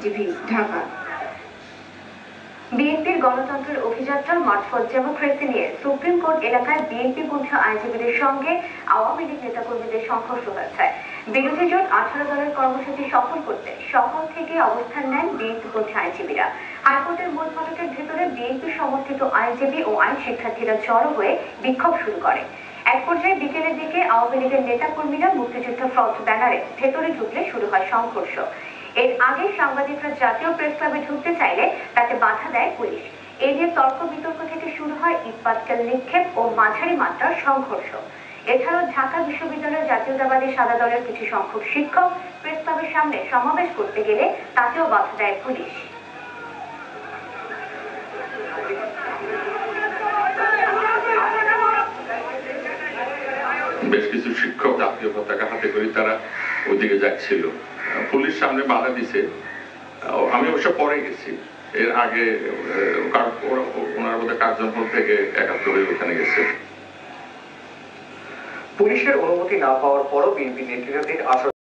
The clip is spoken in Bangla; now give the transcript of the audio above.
আইনজীবী, ঢাকা। বিএনপির গণতন্ত্রের অভিযাত্রা মার্চ ফর ডেমোক্রেসি নিয়ে সুপ্রিম কোর্ট এলাকায় বিএনপি-পন্থী আইনজীবীদের সঙ্গে আওয়ামী লীগ নেতাকর্মীদের সংঘর্ষ হয়েছে। বিরোধী জোট 18 দলের কর্মসূচি সফল করতে সকাল থেকে অবস্থান নেন বিএনপি-পন্থী আইনজীবীরা। হাইকোর্টের মূল ফটকের ভেতরে বিএনপি সমর্থিত আইনজীবী ও আইন শিক্ষার্থীরা জড়ো হয়ে বিক্ষোভ শুরু করে। এক পর্যায়ে বিকেলের দিকে আওয়ামী লীগের নেতাকর্মীরা মুক্তিযুদ্ধ ফ্রন্ট ব্যানারে ভেতরে ঢুকলে শুরু হয় সংঘর্ষ। এর আগে সাংবাদিকরা জাতীয় প্রেস ক্লাবে ঢুকতে চাইলে তাতে বাধা দেয় পুলিশ। এ নিয়ে তর্ক বিতর্ক থেকে শুরু হয় ইট পাটকেল নিক্ষেপ ও মাঝারি মাত্রার সংঘর্ষ। এছাড়াও ঢাকা বিশ্ববিদ্যালয়ের জাতীয়তাবাদী সাদা দলের কিছু সংখ্যক শিক্ষক প্রেস ক্লাবের সামনে সমাবেশ করতে গেলে তাতেও বাধা দেয় পুলিশ। বেশ কিছু শিক্ষক জাতীয় পতাকা হাতে করে তারা ওইদিকে যাচ্ছিল, পুলিশ সামনে বাধা দিছে। আমি অবশ্য পরে গেছি, এর আগে ওনার বোধহয় কার্যক্রম থেকে একাত্তর হয়ে ওখানে গেছে। পুলিশের অনুমতি না পাওয়ার পরও বিএনপি নেতৃত্বাধীন